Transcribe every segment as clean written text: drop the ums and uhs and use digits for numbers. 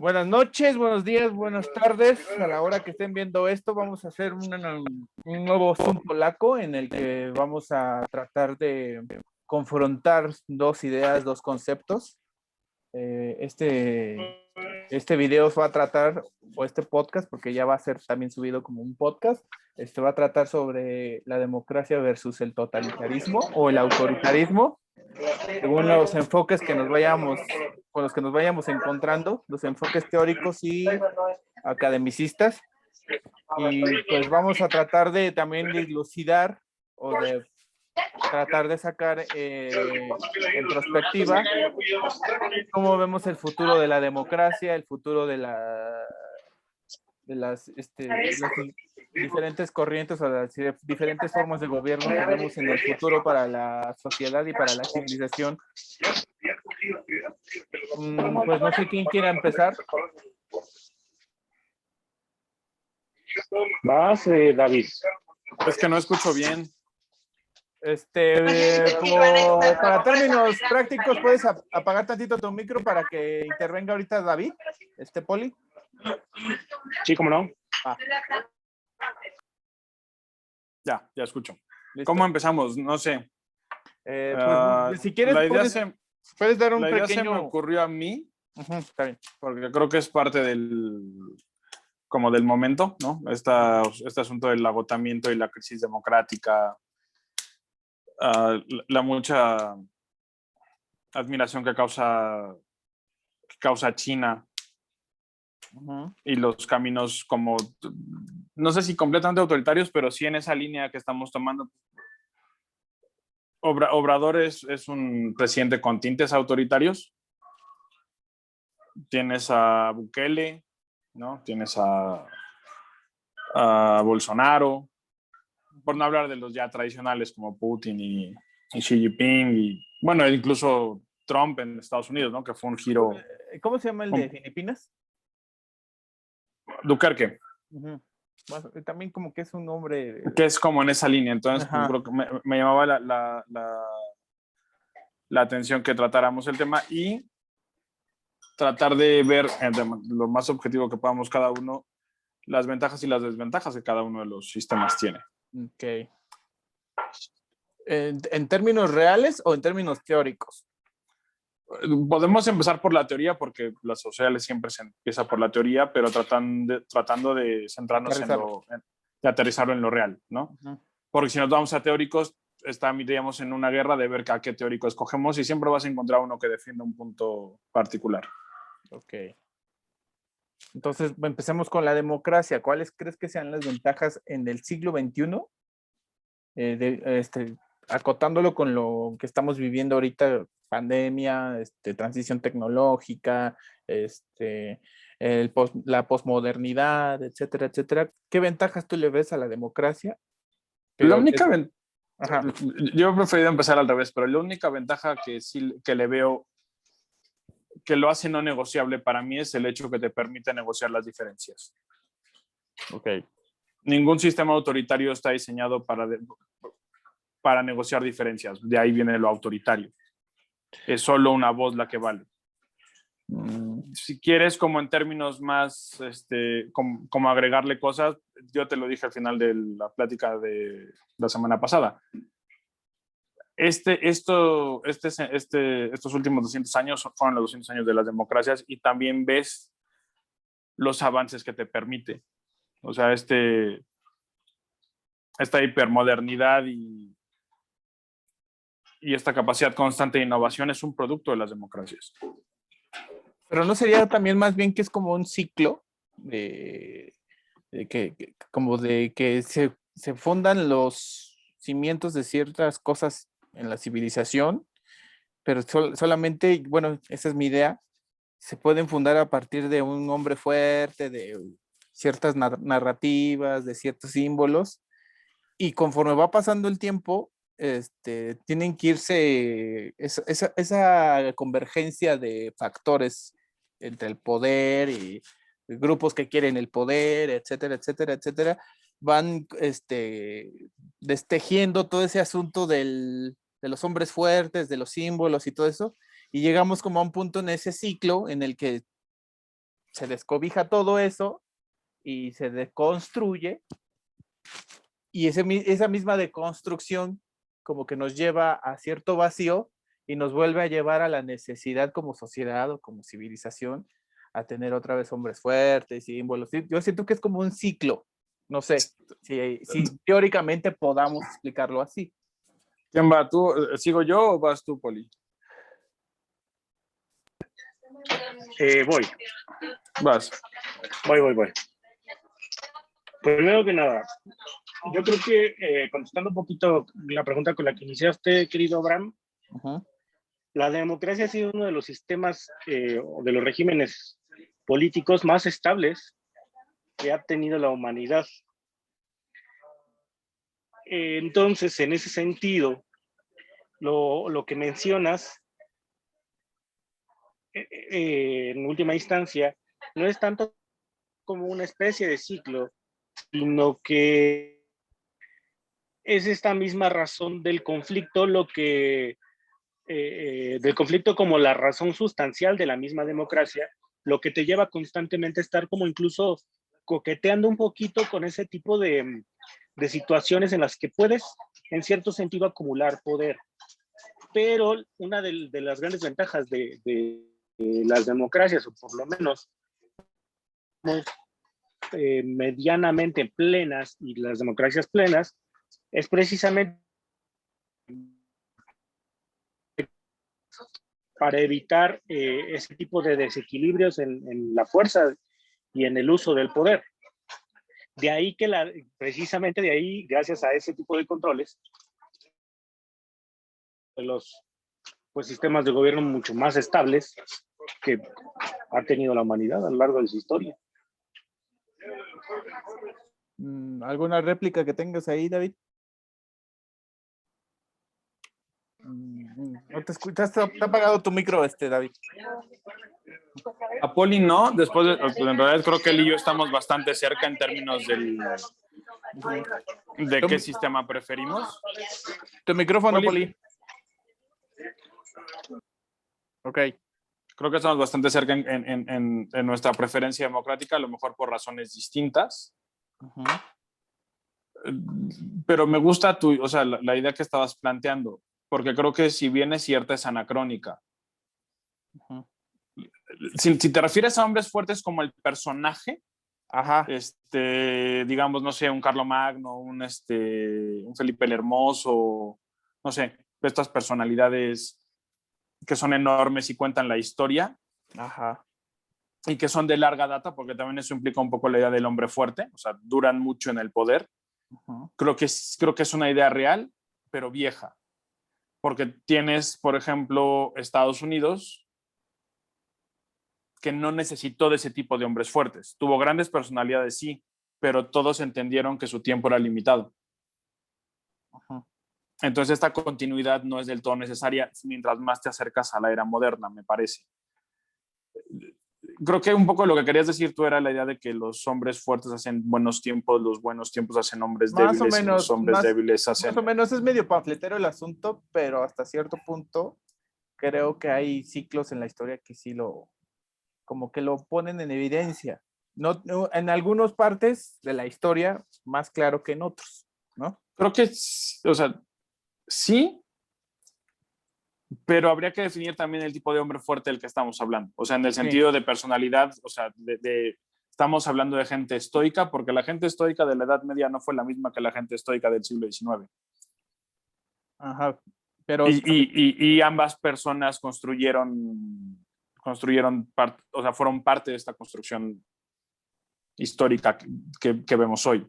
Buenas noches, buenos días, buenas tardes. A la hora que estén viendo esto, vamos a hacer un nuevo Zoom polaco en el que vamos a tratar de confrontar dos ideas, dos conceptos. Este video va a tratar, o este podcast, porque ya va a ser también subido como un podcast, va a tratar sobre la democracia versus el totalitarismo o el autoritarismo, según los enfoques que nos vayamos, con los que nos vayamos encontrando, los enfoques teóricos y academicistas. Y pues vamos a tratar de también dilucidar o de tratar de sacar en perspectiva cómo vemos el futuro de la democracia, el futuro de las diferentes corrientes o las diferentes formas de gobierno que vemos en el futuro para la sociedad y para la civilización. Pues no sé quién quiera empezar. Vas, David. Es que no escucho bien. Para términos prácticos, ¿puedes apagar tantito tu micro para que intervenga ahorita David, Poli? Sí, cómo no. Ya escucho. ¿Listo? ¿Cómo empezamos? No sé. Pues, si quieres, puedes dar un pequeño... pequeño... se me ocurrió a mí, está bien, porque creo que es parte del momento, ¿no? Este asunto del agotamiento y la crisis democrática, la mucha admiración que causa China. Y los caminos como, no sé si completamente autoritarios, pero sí en esa línea que estamos tomando. Obrador es un presidente con tintes autoritarios. Tienes a Bukele, ¿no? Tienes a Bolsonaro, por no hablar de los ya tradicionales como Putin y Xi Jinping, y bueno, incluso Trump en Estados Unidos, ¿no? Que fue un giro. ¿Cómo se llama el de Filipinas? Duterte. Bueno, también como que es un nombre... Que es como en esa línea, entonces pues, creo que me llamaba la atención que tratáramos el tema y tratar de ver lo más objetivo que podamos cada uno, las ventajas y las desventajas que cada uno de los sistemas tiene. Ok. ¿En términos reales o en términos teóricos? Podemos empezar por la teoría, porque las sociales siempre se empieza por la teoría, pero tratando de centrarnos de aterrizarlo en lo real, ¿no? Porque si nos vamos a teóricos, estaríamos en una guerra de ver a qué teórico escogemos y siempre vas a encontrar uno que defienda un punto particular. Ok. Entonces, empecemos con la democracia. ¿Cuáles crees que sean las ventajas en el siglo XXI? Acotándolo con lo que estamos viviendo ahorita, pandemia, transición tecnológica, la posmodernidad, etcétera, etcétera. ¿Qué ventajas tú le ves a la democracia? La única yo he preferido empezar al revés, pero la única ventaja que le veo que lo hace no negociable para mí es el hecho que te permite negociar las diferencias. Okay. Ningún sistema autoritario está diseñado para negociar diferencias. De ahí viene lo autoritario. Es solo una voz la que vale. Si quieres, como en términos más, como agregarle cosas, yo te lo dije al final de la plática de la semana pasada. Estos últimos 200 años fueron los 200 años de las democracias y también ves los avances que te permite. O sea, esta hipermodernidad y esta capacidad constante de innovación es un producto de las democracias. Pero ¿no sería también más bien que es como un ciclo de que se fundan los cimientos de ciertas cosas en la civilización, pero solamente, bueno, esa es mi idea, se pueden fundar a partir de un hombre fuerte, de ciertas narrativas, de ciertos símbolos, y conforme va pasando el tiempo, tienen que irse esa convergencia de factores entre el poder y grupos que quieren el poder, etcétera, etcétera, etcétera, van destejiendo todo ese asunto de los hombres fuertes, de los símbolos y todo eso, y llegamos como a un punto en ese ciclo en el que se descobija todo eso y se deconstruye, y esa misma deconstrucción como que nos lleva a cierto vacío y nos vuelve a llevar a la necesidad como sociedad o como civilización a tener otra vez hombres fuertes, símbolos. Yo siento que es como un ciclo, no sé si teóricamente podamos explicarlo así. ¿Quién va? ¿Tú? ¿Sigo yo o vas tú, Poli? Voy. Vas. Voy. Primero que nada, yo creo que contestando un poquito la pregunta con la que iniciaste, querido Abraham, la democracia ha sido uno de los sistemas o de los regímenes políticos más estables que ha tenido la humanidad. Entonces, en ese sentido, lo que mencionas, en última instancia, no es tanto como una especie de ciclo, sino que es esta misma razón del conflicto, del conflicto como la razón sustancial de la misma democracia, lo que te lleva constantemente a estar como incluso coqueteando un poquito con ese tipo de situaciones en las que puedes, en cierto sentido, acumular poder. Pero una de las grandes ventajas de las democracias, o por lo menos medianamente plenas, y las democracias plenas, es precisamente para evitar ese tipo de desequilibrios en la fuerza y en el uso del poder. De ahí que precisamente de ahí, gracias a ese tipo de controles, los sistemas de gobierno mucho más estables que ha tenido la humanidad a lo largo de su historia. ¿Alguna réplica que tengas ahí, David? No te escuchas, te ha apagado tu micro, David. A Poli no, después en realidad creo que él y yo estamos bastante cerca en términos de qué sistema preferimos. Tu micrófono, Poli. Ok. Creo que estamos bastante cerca en nuestra preferencia democrática, a lo mejor por razones distintas. Pero me gusta la idea que estabas planteando, porque creo que si bien es cierta, es anacrónica. Si te refieres a hombres fuertes como el personaje, digamos, no sé, un Carlomagno, un Felipe el Hermoso, no sé, estas personalidades que son enormes y cuentan la historia, y que son de larga data, porque también eso implica un poco la idea del hombre fuerte, o sea, duran mucho en el poder. Creo que es una idea real, pero vieja, porque tienes, por ejemplo, Estados Unidos, que no necesitó de ese tipo de hombres fuertes. Tuvo grandes personalidades, sí, pero todos entendieron que su tiempo era limitado. Entonces esta continuidad no es del todo necesaria mientras más te acercas a la era moderna, me parece. Creo que un poco lo que querías decir tú era la idea de que los hombres fuertes hacen buenos tiempos, los buenos tiempos hacen hombres débiles, más o menos, y los hombres débiles hacen... Más o menos es medio panfletero el asunto, pero hasta cierto punto creo que hay ciclos en la historia que sí como que lo ponen en evidencia. No, en algunas partes de la historia más claro que en otros, ¿no? Creo que, o sea, sí, pero habría que definir también el tipo de hombre fuerte del que estamos hablando. O sea, en el sentido de personalidad, o sea, estamos hablando de gente estoica, porque la gente estoica de la Edad Media no fue la misma que la gente estoica del siglo XIX. Pero... Y ambas personas fueron parte de esta construcción histórica que vemos hoy.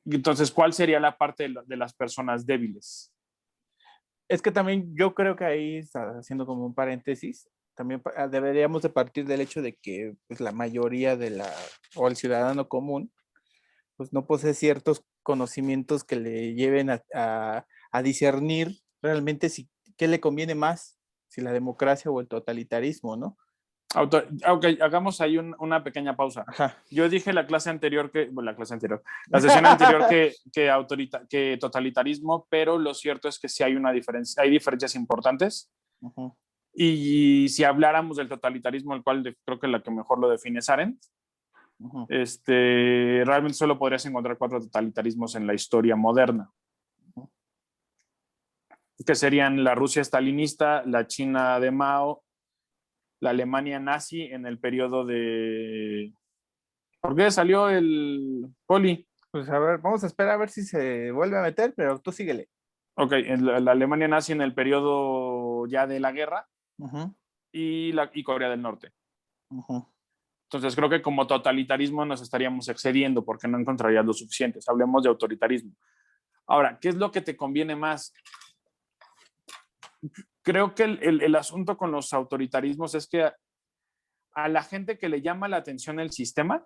Entonces, ¿cuál sería la parte de las personas débiles? Es que también yo creo que ahí, haciendo como un paréntesis, también deberíamos de partir del hecho de que pues, la mayoría o el ciudadano común pues no posee ciertos conocimientos que le lleven a discernir realmente qué le conviene más, si la democracia o el totalitarismo, ¿no? Ok, hagamos ahí una pequeña pausa. Yo dije la sesión anterior que totalitarismo, pero lo cierto es que sí hay diferencias importantes. Y si habláramos del totalitarismo, el cual creo que la que mejor lo define es Arendt, realmente solo podrías encontrar 4 totalitarismos en la historia moderna, que serían la Rusia estalinista, la China de Mao, la Alemania nazi en el periodo de... ¿Por qué salió el Poli? Pues a ver, vamos a esperar a ver si se vuelve a meter, pero tú síguele. Ok, la Alemania nazi en el periodo ya de la guerra y Corea del Norte. Entonces creo que como totalitarismo nos estaríamos excediendo porque no encontrarías lo suficientes. Hablemos de autoritarismo. Ahora, ¿qué es lo que te conviene más? Creo que el asunto con los autoritarismos es que a la gente que le llama la atención el sistema,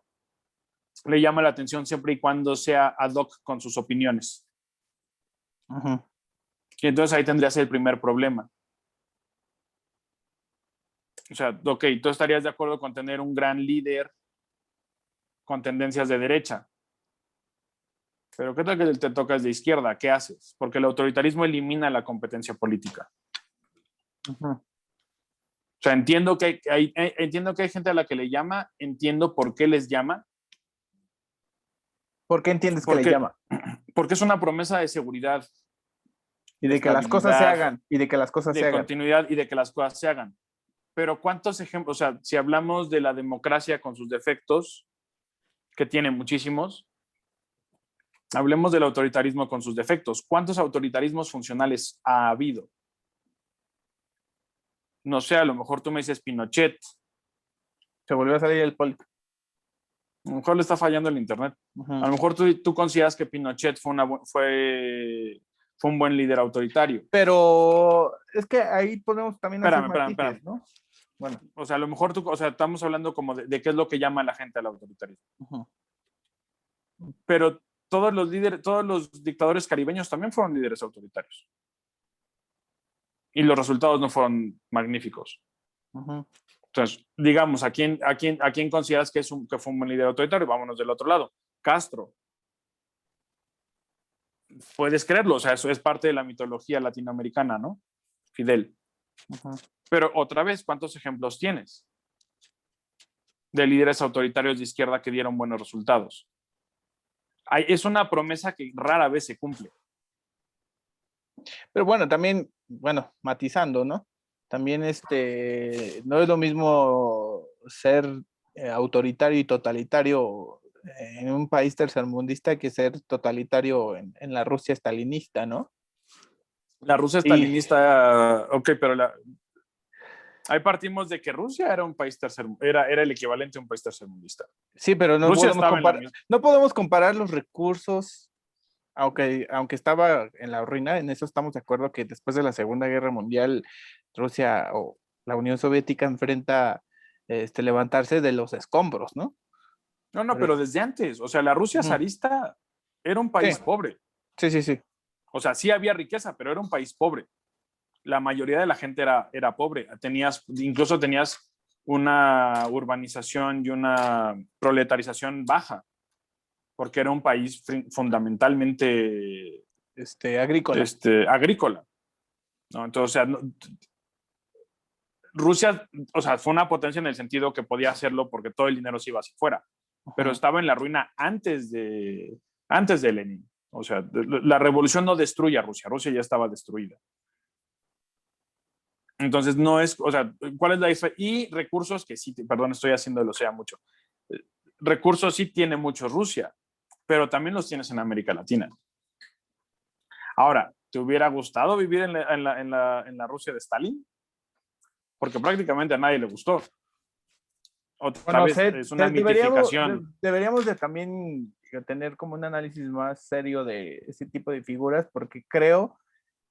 le llama la atención siempre y cuando sea ad hoc con sus opiniones. Y entonces ahí tendrías el primer problema. O sea, ok, tú estarías de acuerdo con tener un gran líder con tendencias de derecha. Pero ¿qué tal que te tocas de izquierda? ¿Qué haces? Porque el autoritarismo elimina la competencia política. O sea, entiendo que hay gente a la que le llama, entiendo por qué les llama. ¿Por qué entiendes que le llama? Porque es una promesa de seguridad. Y de que las cosas se hagan. Y de que las cosas se hagan. De continuidad y de que las cosas se hagan. Pero ¿cuántos ejemplos? O sea, si hablamos de la democracia con sus defectos, que tiene muchísimos, hablemos del autoritarismo con sus defectos. ¿Cuántos autoritarismos funcionales ha habido? No sé, a lo mejor tú me dices Pinochet. Se volvió a salir el Poli. A lo mejor le está fallando el internet. A lo mejor tú consideras que Pinochet fue un buen líder autoritario. Pero es que ahí podemos también hacer matices, ¿no? Bueno, o sea, a lo mejor estamos hablando como de qué es lo que llama a la gente al autoritarismo. Pero todos los dictadores caribeños también fueron líderes autoritarios. Y los resultados no fueron magníficos. Entonces, digamos, ¿a quién consideras que fue un buen líder autoritario? Vámonos del otro lado. Castro. Puedes creerlo, o sea, eso es parte de la mitología latinoamericana, ¿no? Fidel. Pero otra vez, ¿cuántos ejemplos tienes de líderes autoritarios de izquierda que dieron buenos resultados? Es una promesa que rara vez se cumple. Pero bueno, también, matizando, ¿no? También no es lo mismo ser autoritario y totalitario en un país tercermundista que ser totalitario en la Rusia estalinista, ¿no? La Rusia estalinista, ok, pero ahí partimos de que Rusia era un país era el equivalente a un país tercermundista. Sí, pero no podemos comparar los recursos, aunque estaba en la ruina. En eso estamos de acuerdo que después de la Segunda Guerra Mundial, Rusia o la Unión Soviética enfrenta levantarse de los escombros, ¿no? No, pero desde antes, o sea, la Rusia zarista era un país pobre. Sí. O sea, sí había riqueza, pero era un país pobre. La mayoría de la gente era pobre. Incluso tenías una urbanización y una proletarización baja, porque era un país fundamentalmente agrícola. ¿No? Entonces, Rusia, o sea, fue una potencia en el sentido que podía hacerlo porque todo el dinero se iba hacia afuera, pero estaba en la ruina antes de Lenin. O sea, la revolución no destruye a Rusia, Rusia ya estaba destruida. Entonces, no es, o sea, ¿cuál es la diferencia? Y recursos que sí, perdón, estoy haciéndolo sea mucho. Recursos sí tiene mucho Rusia, pero también los tienes en América Latina. Ahora, ¿te hubiera gustado vivir en la Rusia de Stalin? Porque prácticamente a nadie le gustó. Otra vez es una mitificación. Deberíamos de también tener como un análisis más serio de ese tipo de figuras, porque creo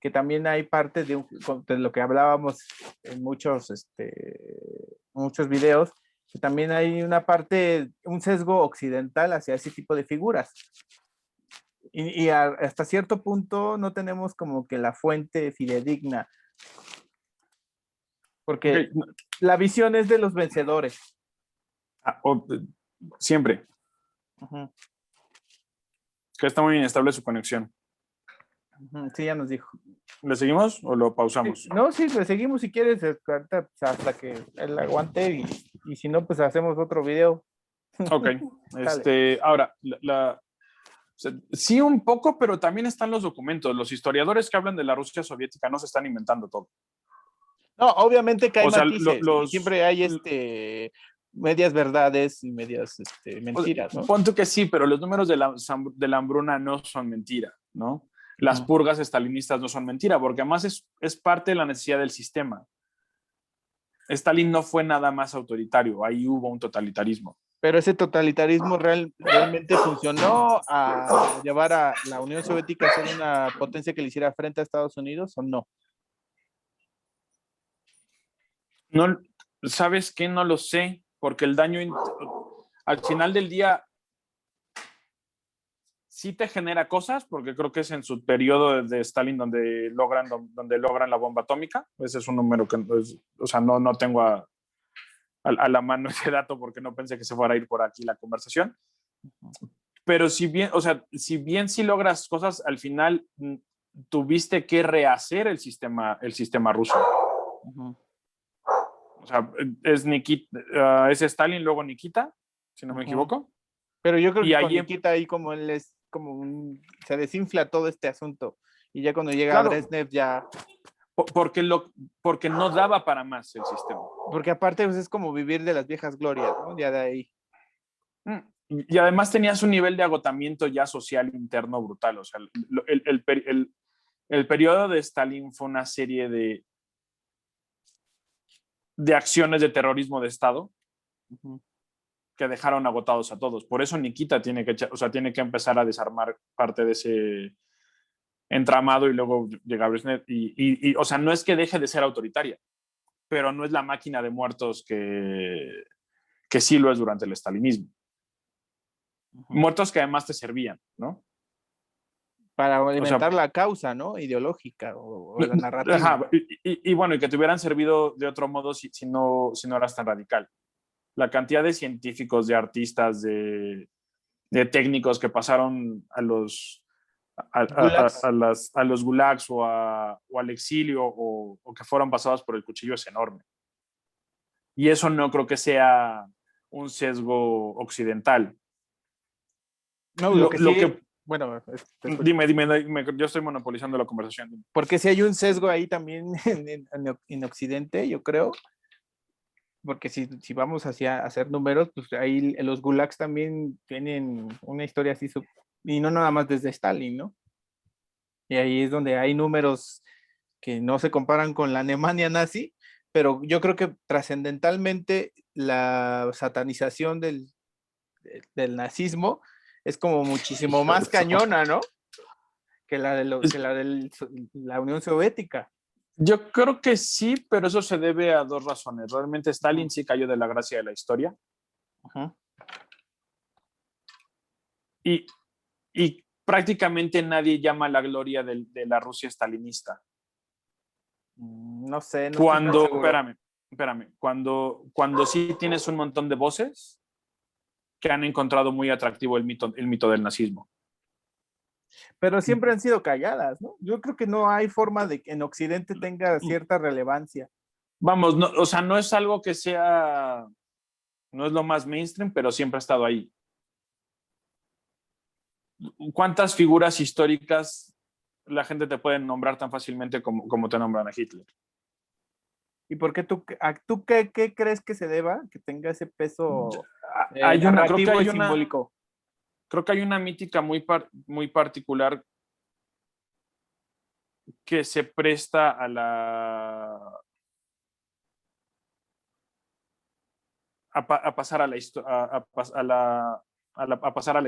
que también hay partes de lo que hablábamos en muchos videos, que también hay un sesgo occidental hacia ese tipo de figuras. Y hasta cierto punto no tenemos como que la fuente fidedigna, porque la visión es de los vencedores. Siempre. Que está muy inestable su conexión. Sí, ya nos dijo. ¿Le seguimos o lo pausamos? No, sí, le seguimos si quieres, ahorita, pues, hasta que él aguante y si no, pues hacemos otro video. Ok. Sale. Ahora, o sea, sí un poco, pero también están los documentos. Los historiadores que hablan de la Rusia soviética no se están inventando todo. No, obviamente que hay O sea, matices y siempre hay medias verdades y medias mentiras, ¿no? Ponte que sí, pero los números de la hambruna no son mentira, ¿no? Las purgas estalinistas no son mentira, porque además es parte de la necesidad del sistema. Stalin no fue nada más autoritario, ahí hubo un totalitarismo. Pero ese totalitarismo realmente funcionó a llevar a la Unión Soviética a ser una potencia que le hiciera frente a Estados Unidos, ¿o no? No, ¿sabes qué? No lo sé, porque el daño al final del día sí te genera cosas, porque creo que es en su periodo de Stalin donde logran la bomba atómica. Ese es un número que, o sea, no tengo a la mano ese dato porque no pensé que se fuera a ir por aquí la conversación. Pero si bien, o sea, si bien sí logras cosas, al final tuviste que rehacer el sistema ruso. O sea, es Stalin, luego Nikita, si no me equivoco. Pero yo creo y que con ahí, Nikita ahí como él es se desinfla todo este asunto y ya cuando llega claro, Brezhnev ya... porque no daba para más el sistema. Porque aparte pues, es como vivir de las viejas glorias, ¿no? Ya de ahí. Y además tenías un nivel de agotamiento ya social interno brutal. O sea, el periodo de Stalin fue una serie de acciones de terrorismo de Estado que dejaron agotados a todos. Por eso Nikita tiene que empezar a desarmar parte de ese entramado y luego llega Brezhnev. O sea, no es que deje de ser autoritaria, pero no es la máquina de muertos que sí lo es durante el stalinismo. Muertos que además te servían, ¿no? Para alimentar la causa, ¿no? Ideológica o la narrativa. Ajá, y bueno, y que te hubieran servido de otro modo si no eras tan radical. La cantidad de científicos, de artistas, de técnicos que pasaron a los gulags o al exilio o que fueron pasados por el cuchillo es enorme. Y eso no creo que sea un sesgo occidental. No, lo que bueno, dime, yo estoy monopolizando la conversación. Porque si hay un sesgo ahí también en Occidente, yo creo, porque si vamos hacia hacer números, pues ahí los gulags también tienen una historia así, y no nada más desde Stalin, ¿no? Y ahí es donde hay números que no se comparan con la Alemania nazi, pero yo creo que trascendentalmente la satanización del nazismo es como muchísimo más cañona, ¿no? Que la de la Unión Soviética. Yo creo que sí, pero eso se debe a dos razones. Realmente Stalin sí cayó de la gracia de la historia. Y prácticamente nadie llama la gloria de la Rusia stalinista. No sé, no cuando, estoy espérame, cuando sí tienes un montón de voces que han encontrado muy atractivo el mito del nazismo. Pero siempre han sido calladas, ¿no? Yo creo que no hay forma de que en Occidente tenga cierta relevancia. Vamos, no, o sea, no es algo que sea, no es lo más mainstream, pero siempre ha estado ahí. ¿Cuántas figuras históricas la gente te puede nombrar tan fácilmente como te nombran a Hitler? ¿Y por qué tú qué crees que se deba que tenga ese peso narrativo y simbólico? Creo que hay una mítica muy particular que se presta a pasar a la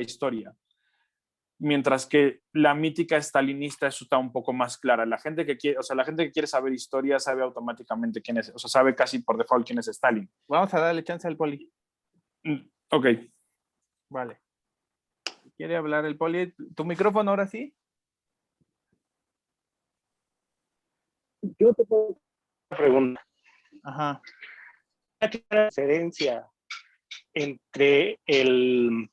historia. Mientras que la mítica estalinista eso está un poco más clara. La gente que quiere saber historia sabe automáticamente quién es, o sea, sabe casi por default quién es Stalin. Vamos a darle chance al Poli. Ok. Vale. ¿Quiere hablar el Poli? ¿Tu micrófono ahora sí? Yo te puedo preguntar. Ajá. ¿Qué diferencia entre el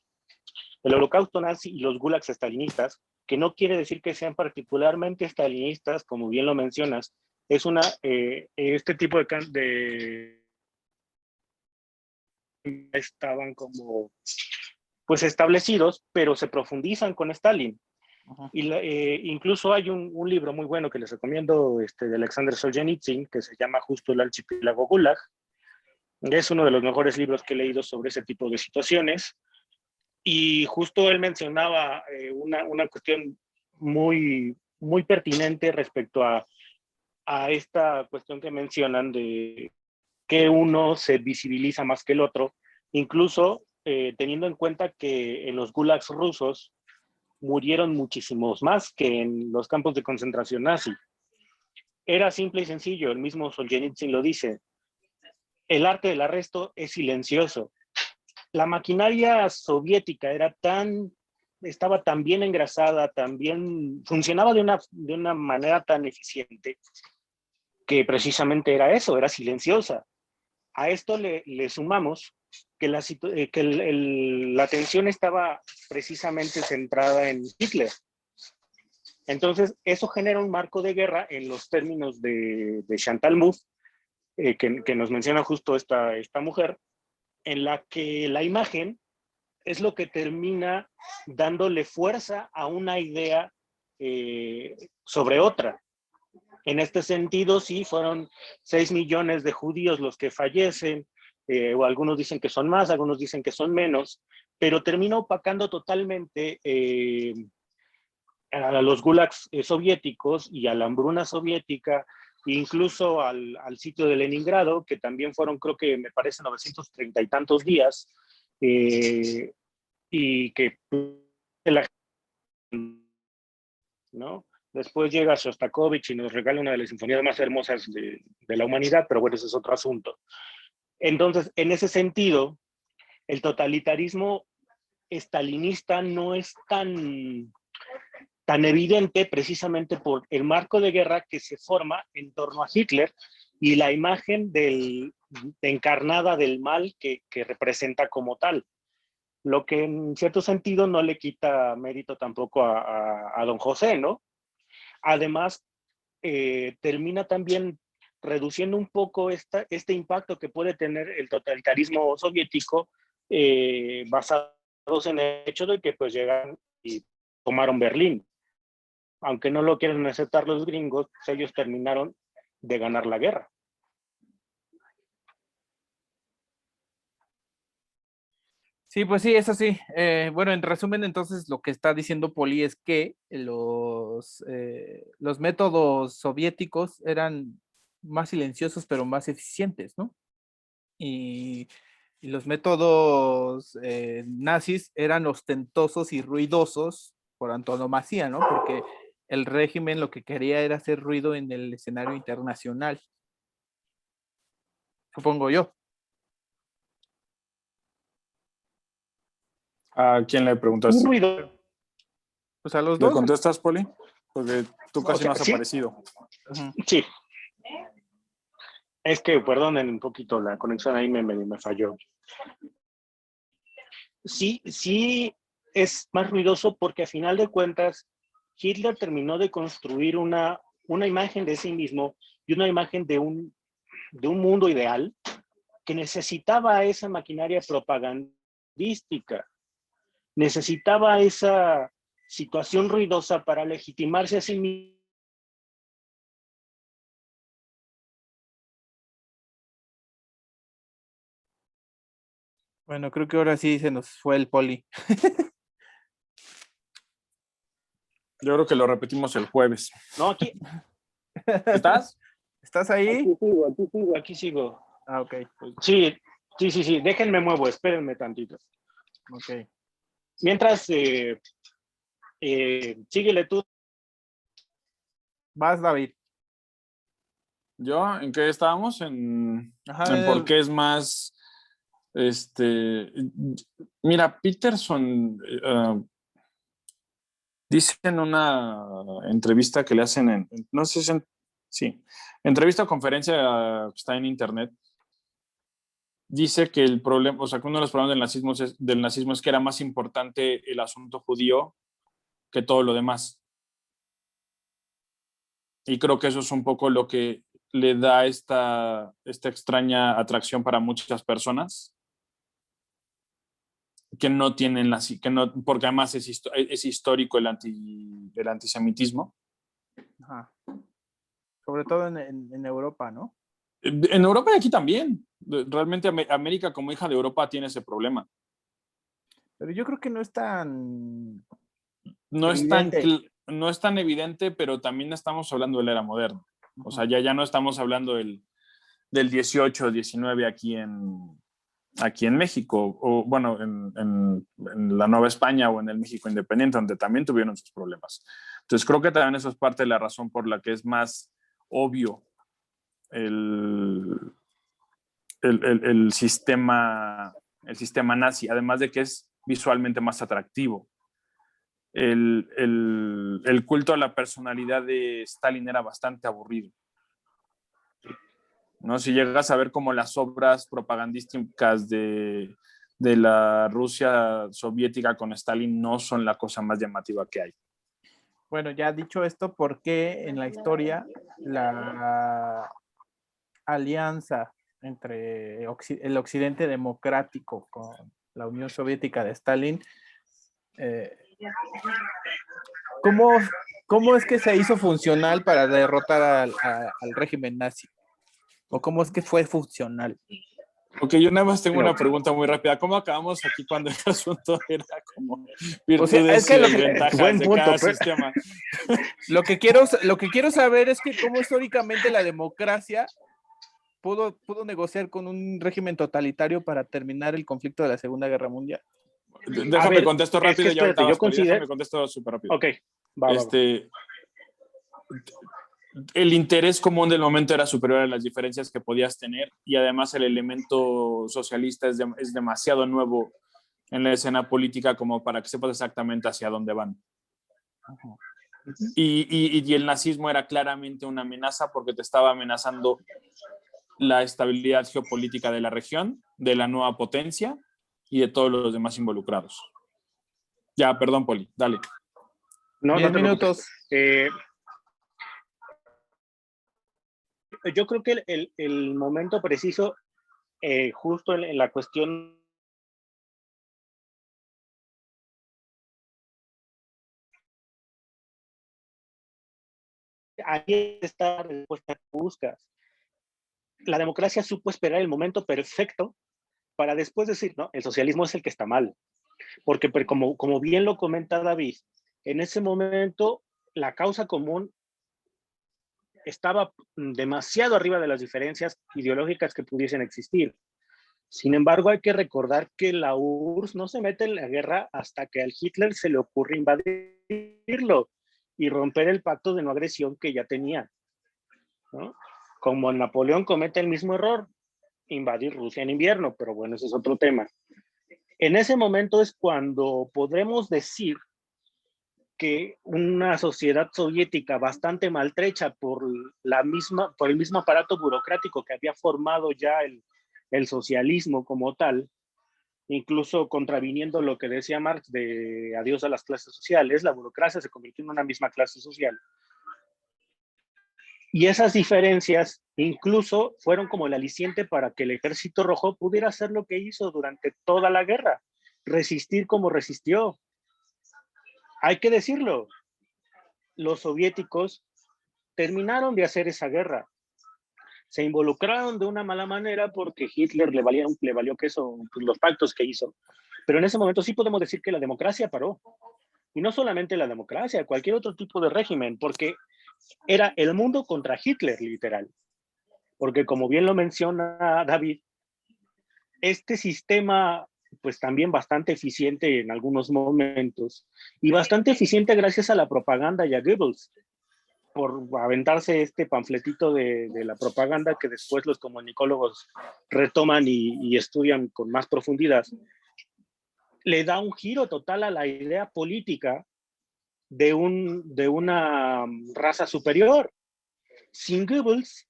holocausto nazi y los gulags estalinistas? que no quiere decir que sean particularmente estalinistas, como bien lo mencionas. Es este tipo de estaban como pues establecidos, pero se profundizan con Stalin. Ajá. Y incluso hay un libro muy bueno que les recomiendo, de Alexander Solzhenitsyn, que se llama justo El archipiélago Gulag. Es uno de los mejores libros que he leído sobre ese tipo de situaciones. Y justo él mencionaba una cuestión muy, muy pertinente respecto a esta cuestión que mencionan de que uno se visibiliza más que el otro, incluso teniendo en cuenta que en los gulags rusos murieron muchísimos más que en los campos de concentración nazi. Era simple y sencillo, el mismo Solzhenitsyn lo dice, el arte del arresto es silencioso. La maquinaria soviética estaba tan bien engrasada, funcionaba de una manera tan eficiente que precisamente era eso, era silenciosa. A esto le sumamos que la atención estaba precisamente centrada en Hitler. Entonces, eso genera un marco de guerra en los términos de Chantal Mouffe, que nos menciona justo esta mujer, en la que la imagen es lo que termina dándole fuerza a una idea sobre otra. En este sentido, sí, fueron 6 millones de judíos los que fallecen, o algunos dicen que son más, algunos dicen que son menos, pero termina opacando totalmente a los gulags soviéticos y a la hambruna soviética, incluso al sitio de Leningrado, que también fueron, creo que me parece, 930 y tantos días, y que la ¿no? Después llega Shostakovich y nos regala una de las sinfonías más hermosas de la humanidad, pero bueno, ese es otro asunto. Entonces, en ese sentido, el totalitarismo estalinista no es tan evidente precisamente por el marco de guerra que se forma en torno a Hitler y la imagen encarnada del mal que representa como tal. Lo que en cierto sentido no le quita mérito tampoco a don José, ¿no? Además, termina también reduciendo un poco este impacto que puede tener el totalitarismo soviético, basados en el hecho de que pues llegan y tomaron Berlín. Aunque no lo quieren aceptar los gringos, pues ellos terminaron de ganar la guerra. Sí, pues sí, eso sí. Bueno, en resumen, entonces lo que está diciendo Poli es que los métodos soviéticos eran más silenciosos, pero más eficientes, ¿no? Y los métodos nazis eran ostentosos y ruidosos por antonomasia, ¿no? Porque el régimen lo que quería era hacer ruido en el escenario internacional, supongo yo. ¿A quién le Un preguntaste? ruido. Pues a los ¿Le dos. contestas, Poli? Porque tú casi no has ¿sí? aparecido. Ujú. Sí. Es que, perdonen un poquito, la conexión ahí me falló. Sí, sí es más ruidoso porque a final de cuentas Hitler terminó de construir una imagen de sí mismo y una imagen de un mundo ideal que necesitaba esa maquinaria propagandística, necesitaba esa situación ruidosa para legitimarse a sí mismo. Bueno, creo que ahora sí se nos fue el Poli. Yo creo que lo repetimos el jueves. No, aquí. ¿Estás? ¿Estás ahí? Aquí sigo. Ah, ok. Sí, sí. Déjenme muevo, espérenme tantito. Ok. Mientras, síguele tú. Vas, David. ¿Yo? ¿En qué estábamos? En Ajá, por qué es más... Mira, Peterson dice en una entrevista que le hacen no sé si sí, entrevista o conferencia, está en internet, dice que el problema, o sea, que uno de los problemas del nazismo es que era más importante el asunto judío que todo lo demás. Y creo que eso es un poco lo que le da esta extraña atracción para muchas personas que no tienen porque además es histórico el antisemitismo. Ajá. Sobre todo en Europa, ¿no? En Europa y aquí también. Realmente América como hija de Europa tiene ese problema. Pero yo creo que no es tan No evidente. no es tan evidente, pero también estamos hablando de la era moderna. O sea, ya no estamos hablando del 18, 19 aquí en México, o bueno, en la Nueva España o en el México independiente, donde también tuvieron sus problemas. Entonces creo que también eso es parte de la razón por la que es más obvio el sistema nazi, además de que es visualmente más atractivo. El culto a la personalidad de Stalin era bastante aburrido. ¿No? Si llegas a ver como las obras propagandísticas de la Rusia soviética con Stalin no son la cosa más llamativa que hay. Bueno, ya dicho esto, ¿por qué en la historia la alianza entre el Occidente democrático con la Unión Soviética de Stalin, ¿cómo es que se hizo funcional para derrotar al régimen nazi? ¿O cómo es que fue funcional? Ok, yo nada más tengo una pregunta muy rápida. ¿Cómo acabamos aquí cuando el asunto era como virtudes, o sea, es que y desventajas de cada sistema? Lo que quiero saber es que cómo históricamente la democracia pudo negociar con un régimen totalitario para terminar el conflicto de la Segunda Guerra Mundial. Déjame contesto rápido y ahorita yo considero... déjame contesto súper rápido. Ok, va. El interés común del momento era superior a las diferencias que podías tener, y además el elemento socialista es demasiado nuevo en la escena política como para que sepas exactamente hacia dónde van. Y el nazismo era claramente una amenaza porque te estaba amenazando la estabilidad geopolítica de la región, de la nueva potencia y de todos los demás involucrados. Ya, perdón, Poli, dale. No, 10 minutos. Yo creo que el momento preciso, justo en la cuestión ahí está la respuesta que buscas. La democracia supo esperar el momento perfecto para después decir, no, el socialismo es el que está mal. Porque como bien lo comenta David, en ese momento la causa común estaba demasiado arriba de las diferencias ideológicas que pudiesen existir. Sin embargo, hay que recordar que la URSS no se mete en la guerra hasta que al Hitler se le ocurre invadirlo y romper el pacto de no agresión que ya tenía, ¿no? Como Napoleón comete el mismo error, invadir Rusia en invierno, pero bueno, ese es otro tema. En ese momento es cuando podremos decir que una sociedad soviética bastante maltrecha por el mismo aparato burocrático que había formado ya el socialismo como tal, incluso contraviniendo lo que decía Marx de adiós a las clases sociales, la burocracia se convirtió en una misma clase social. Y esas diferencias incluso fueron como el aliciente para que el Ejército Rojo pudiera hacer lo que hizo durante toda la guerra, resistir como resistió. Hay que decirlo, los soviéticos terminaron de hacer esa guerra. Se involucraron de una mala manera porque Hitler le valió queso los pactos que hizo. Pero en ese momento sí podemos decir que la democracia paró. Y no solamente la democracia, cualquier otro tipo de régimen, porque era el mundo contra Hitler, literal. Porque como bien lo menciona David, este sistema, pues también bastante eficiente en algunos momentos, y bastante eficiente gracias a la propaganda y a Goebbels, por aventarse este panfletito de la propaganda que después los comunicólogos retoman y estudian con más profundidad, le da un giro total a la idea política de una raza superior. Sin Goebbels,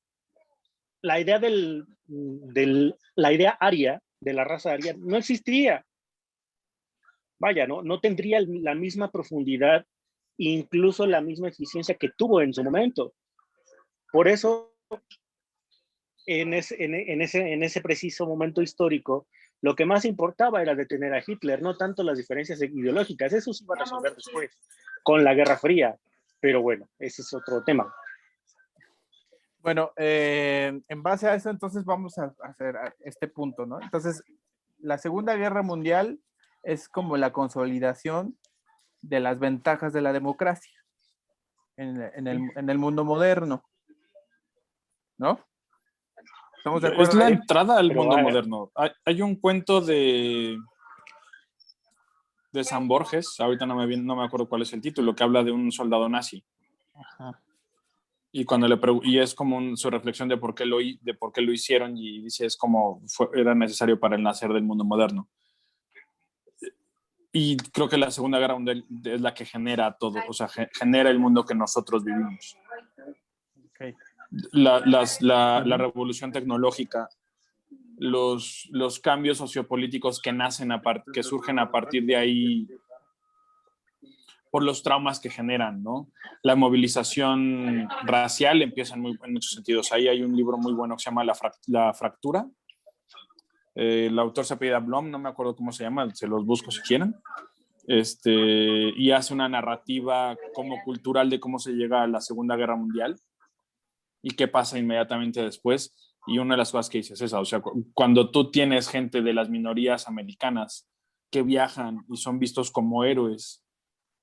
la idea la idea aria, de la raza aria, no existiría. Vaya, no tendría la misma profundidad incluso la misma eficiencia que tuvo en su momento. Por eso, en ese preciso momento histórico, lo que más importaba era detener a Hitler, no tanto las diferencias ideológicas. Eso se iba a resolver después, con la Guerra Fría. Pero bueno, ese es otro tema. Bueno, en base a eso, entonces vamos a hacer este punto, ¿no? Entonces, la Segunda Guerra Mundial es como la consolidación de las ventajas de la democracia en el mundo moderno, ¿no? ¿Estamos de acuerdo? Es la entrada al Pero mundo moderno. Hay un cuento de San Borges, ahorita no me acuerdo cuál es el título, que habla de un soldado nazi. Ajá. Y es como su reflexión de por qué lo hicieron, y dice es como era necesario para el nacer del mundo moderno. Y creo que la Segunda Guerra Mundial es la que genera todo, o sea, genera el mundo que nosotros vivimos. Okay. La revolución tecnológica, los cambios sociopolíticos que surgen a partir de ahí por los traumas que generan, ¿no? La movilización racial empieza en muchos sentidos. Ahí hay un libro muy bueno que se llama La Fractura. El autor se apellida Blom, no me acuerdo cómo se llama, se los busco si quieren. Y hace una narrativa como cultural de cómo se llega a la Segunda Guerra Mundial y qué pasa inmediatamente después. Y una de las cosas que dices es esa, o sea, cuando tú tienes gente de las minorías americanas que viajan y son vistos como héroes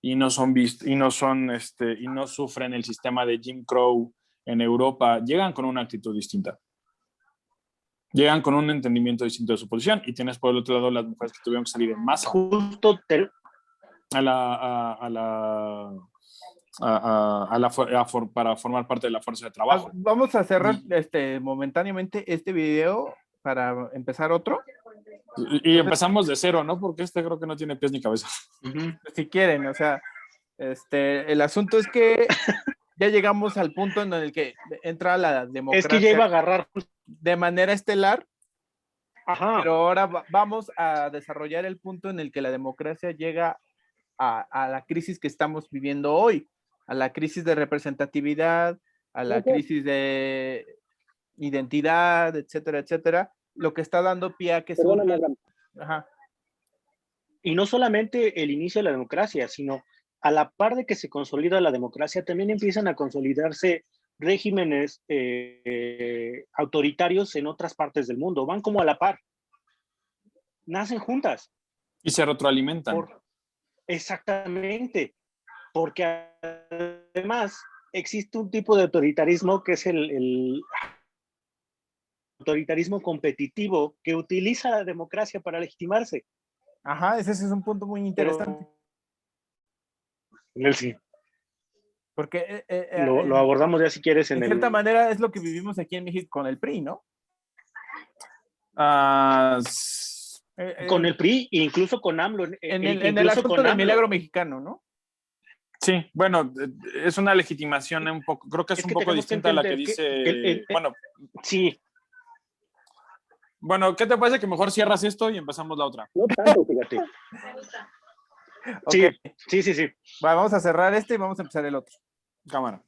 y no sufren el sistema de Jim Crow en Europa, llegan con una actitud distinta. Llegan con un entendimiento distinto de su posición, y tienes por el otro lado las mujeres que tuvieron que salir en masa Justo para formar parte de la fuerza de trabajo. Vamos a cerrar momentáneamente este video para empezar otro. Y empezamos de cero, ¿no? Porque creo que no tiene pies ni cabeza. Si quieren, o sea, el asunto es que ya llegamos al punto en el que entra la democracia. Es que ya iba a agarrar de manera estelar. Ajá. Pero ahora vamos a desarrollar el punto en el que la democracia llega a la crisis que estamos viviendo hoy, a la crisis de representatividad, a la crisis de identidad, etcétera, etcétera, lo que está dando pie a que surja. Ajá. Y no solamente el inicio de la democracia, sino a la par de que se consolida la democracia, también empiezan a consolidarse regímenes autoritarios en otras partes del mundo. Van como a la par. Nacen juntas. Y se retroalimentan. Exactamente. Porque además existe un tipo de autoritarismo que es el autoritarismo competitivo, que utiliza la democracia para legitimarse. Ajá, ese es un punto muy interesante. Sí. Porque lo abordamos ya si quieres en cierta manera es lo que vivimos aquí en México con el PRI, ¿no? Con el PRI e incluso con AMLO. En el asunto del milagro mexicano, ¿no? Sí, bueno, es una legitimación un poco, creo que es un poco distinta a la que dice, bueno. Sí. Bueno, ¿qué te parece que mejor cierras esto y empezamos la otra? No tanto, fíjate. Okay. Sí. Vamos a cerrar este y vamos a empezar el otro. Cámara.